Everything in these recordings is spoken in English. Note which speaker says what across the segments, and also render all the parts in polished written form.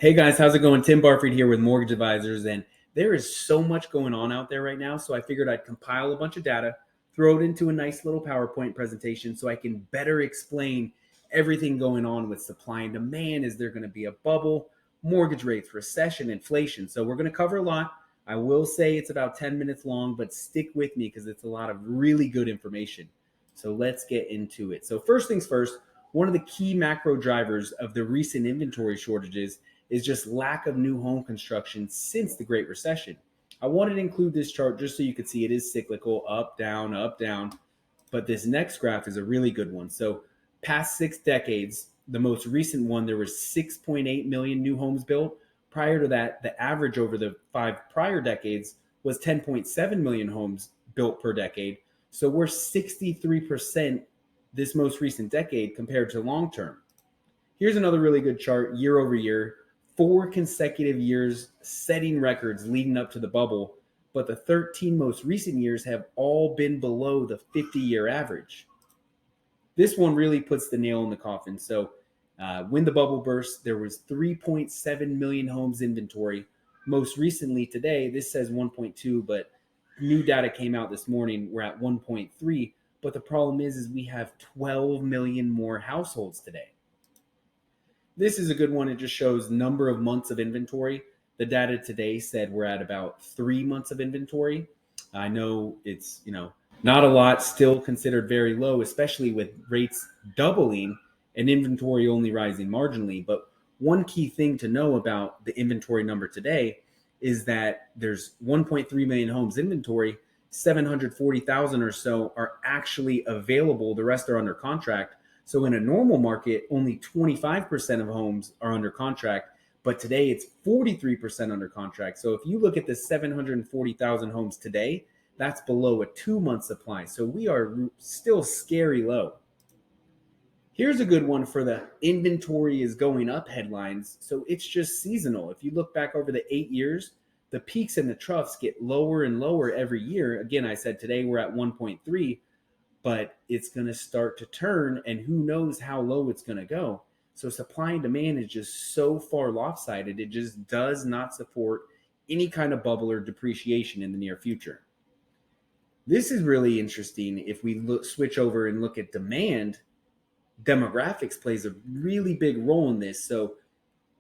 Speaker 1: Hey guys, how's it going? Tim Bargfrede here with Mortgage Advisors, and there is so much going on out there right now. So I figured I'd compile a bunch of data, throw it into a nice little PowerPoint presentation so I can better explain everything going on with supply and demand. Is there going to be a bubble, mortgage rates, recession, inflation? So we're going to cover a lot. I will say it's about 10 minutes long, but stick with me because it's a lot of really good information. So let's get into it. So first things first, one of the key macro drivers of the recent inventory shortages is just lack of new home construction since the Great Recession. I wanted to include this chart just so you could see it is cyclical, up, down. But this next graph is a really good one. So past 6 decades, the most recent one, there was 6.8 million new homes built. Prior to that, the average over the 5 prior decades was 10.7 million homes built per decade. So we're 63% this most recent decade compared to long term. Here's another really good chart year over year. 4 consecutive years setting records leading up to the bubble, but the 13 most recent years have all been below the 50-year average. This one really puts the nail in the coffin. So when the bubble burst, there was 3.7 million homes inventory. Most recently today, this says 1.2, but new data came out this morning. We're at 1.3. But the problem is we have 12 million more households today. This is a good one. It just shows number of months of inventory. The data today said we're at about 3 months of inventory. I know it's, not a lot, still considered very low, especially with rates doubling and inventory only rising marginally. But one key thing to know about the inventory number today is that there's 1.3 million homes inventory, 740,000 or so are actually available. The rest are under contract. So in a normal market, only 25% of homes are under contract, but today it's 43% under contract. So if you look at the 740,000 homes today, that's below a 2-month supply. So we are still scary low. Here's a good one for the inventory is going up headlines. So it's just seasonal. If you look back over the 8 years, the peaks and the troughs get lower and lower every year. Again, I said today we're at 1.3. But it's going to start to turn, and who knows how low it's going to go. So supply and demand is just so far lopsided, it just does not support any kind of bubble or depreciation in the near future. This is really interesting. If we switch over and look at demand, demographics plays a really big role in this. So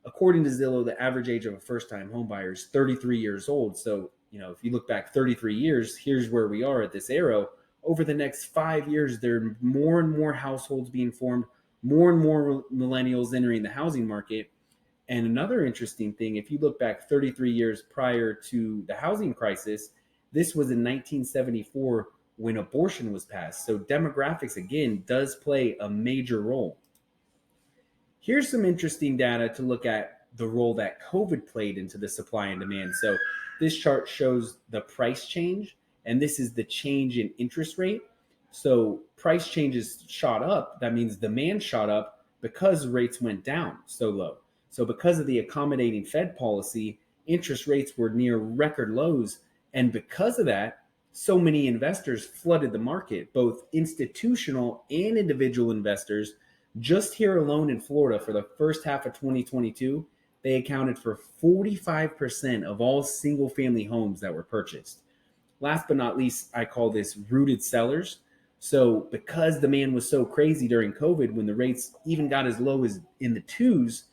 Speaker 1: according to Zillow, the average age of a first-time home buyer is 33 years old. So, if you look back 33 years, here's where we are at this arrow. Over the next 5 years, there are more and more households being formed, more and more millennials entering the housing market. And another interesting thing, if you look back 33 years prior to the housing crisis, this was in 1974 when abortion was passed. So demographics, again, does play a major role. Here's some interesting data to look at the role that COVID played into the supply and demand. So this chart shows the price change, and this is the change in interest rate. So price changes shot up. That means demand shot up because rates went down so low. So because of the accommodating Fed policy, interest rates were near record lows. And because of that, so many investors flooded the market, both institutional and individual investors. Just here alone in Florida for the first half of 2022, they accounted for 45% of all single family homes that were purchased. Last but not least, I call this rooted sellers. So because demand was so crazy during COVID, when the rates even got as low as in the twos,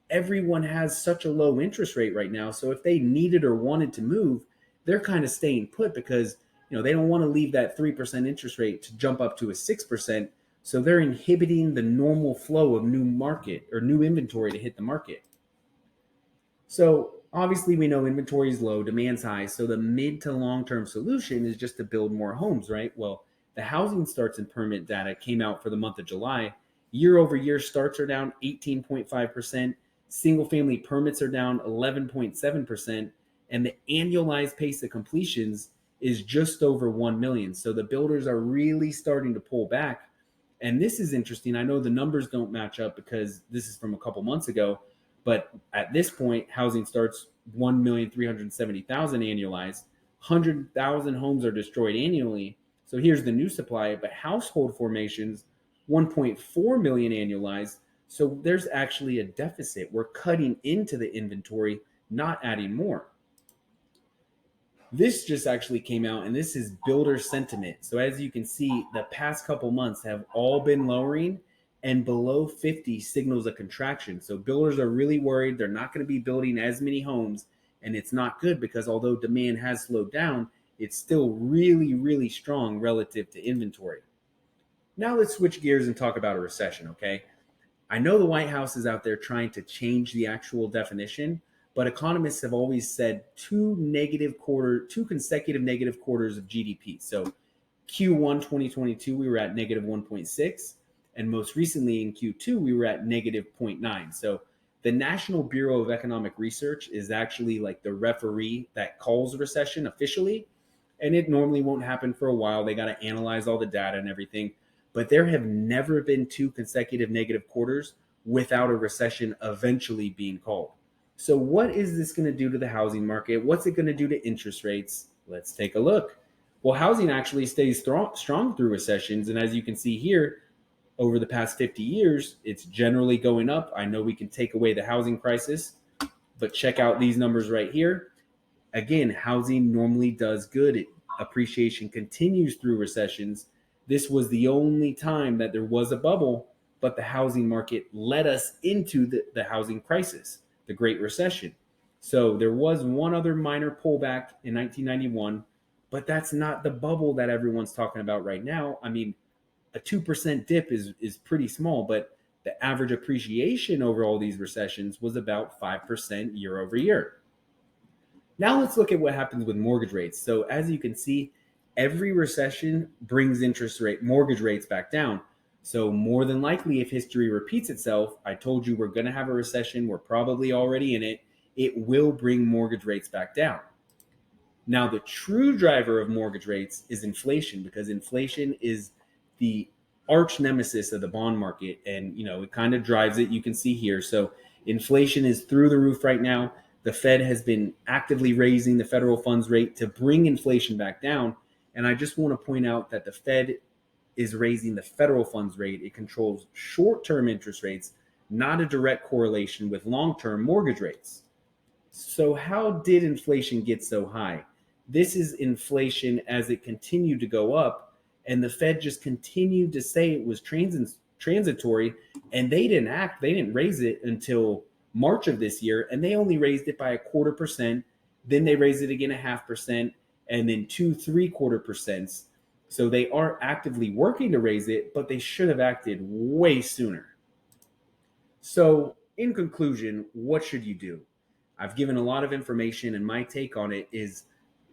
Speaker 1: everyone has such a low interest rate right now. So if they needed or wanted to move, they're kind of staying put because they don't want to leave that 3% interest rate to jump up to a 6%. So they're inhibiting the normal flow of new market or new inventory to hit the market. So obviously we know inventory is low, demand's high. So the mid to long-term solution is just to build more homes, right? Well, the housing starts and permit data came out for the month of July. Year over year starts are down 18.5%. Single family permits are down 11.7%. And the annualized pace of completions is just over 1 million. So the builders are really starting to pull back. And this is interesting. I know the numbers don't match up because this is from a couple months ago, but at this point, housing starts 1,370,000 annualized. 100,000 homes are destroyed annually. So here's the new supply, but household formations, 1.4 million annualized. So there's actually a deficit. We're cutting into the inventory, not adding more. This just actually came out, and this is builder sentiment. So as you can see, the past couple months have all been lowering, and below 50 signals a contraction. So builders are really worried they're not going to be building as many homes, and it's not good because although demand has slowed down, it's still really, really strong relative to inventory. Now let's switch gears and talk about a recession, okay? I know the White House is out there trying to change the actual definition, but economists have always said two consecutive negative quarters of GDP. So Q1 2022, we were at negative 1.6, and most recently in Q2, we were at negative 0.9. So the National Bureau of Economic Research is actually like the referee that calls a recession officially, and it normally won't happen for a while. They got to analyze all the data and everything. But there have never been two consecutive negative quarters without a recession eventually being called. So, what is this going to do to the housing market? What's it going to do to interest rates? Let's take a look. Well, housing actually stays strong through recessions. And as you can see here, over the past 50 years, it's generally going up. I know we can take away the housing crisis, but check out these numbers right here. Again, housing normally does good. Appreciation continues through recessions. This was the only time that there was a bubble, but the housing market led us into the housing crisis, the Great Recession. So there was one other minor pullback in 1991, but that's not the bubble that everyone's talking about right now. I mean, a 2% dip is pretty small, but the average appreciation over all these recessions was about 5% year over year. Now let's look at what happens with mortgage rates. So as you can see, every recession brings mortgage rates back down. So more than likely, if history repeats itself, I told you we're going to have a recession. We're probably already in it. It will bring mortgage rates back down. Now, the true driver of mortgage rates is inflation, because inflation is the arch nemesis of the bond market. And, it kind of drives it. You can see here. So inflation is through the roof right now. The Fed has been actively raising the federal funds rate to bring inflation back down. And I just want to point out that the Fed is raising the federal funds rate. It controls short-term interest rates, not a direct correlation with long-term mortgage rates. So how did inflation get so high? This is inflation as it continued to go up, and the Fed just continued to say it was transitory, and they didn't raise it until March of this year, and they only raised it by 0.25%. Then they raised it again 0.5%, and then 2.75%. So they are actively working to raise it, but they should have acted way sooner. So in conclusion, what should you do? I've given a lot of information, and my take on it is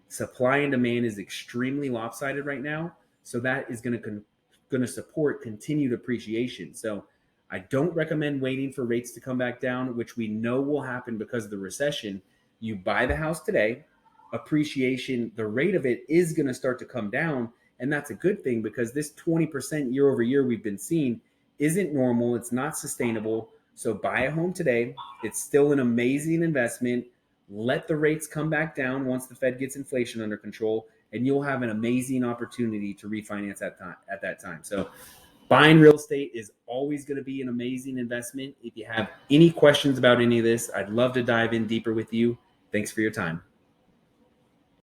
Speaker 1: supply and demand is extremely lopsided right now. So that is going to support continued appreciation. So I don't recommend waiting for rates to come back down, which we know will happen because of the recession. You buy the house today, appreciation, the rate of it is going to start to come down. And that's a good thing, because this 20% year over year we've been seeing isn't normal. It's not sustainable. So buy a home today. It's still an amazing investment. Let the rates come back down once the Fed gets inflation under control, and you'll have an amazing opportunity to refinance at that time. So buying real estate is always going to be an amazing investment. If you have any questions about any of this, I'd love to dive in deeper with you. Thanks for your time.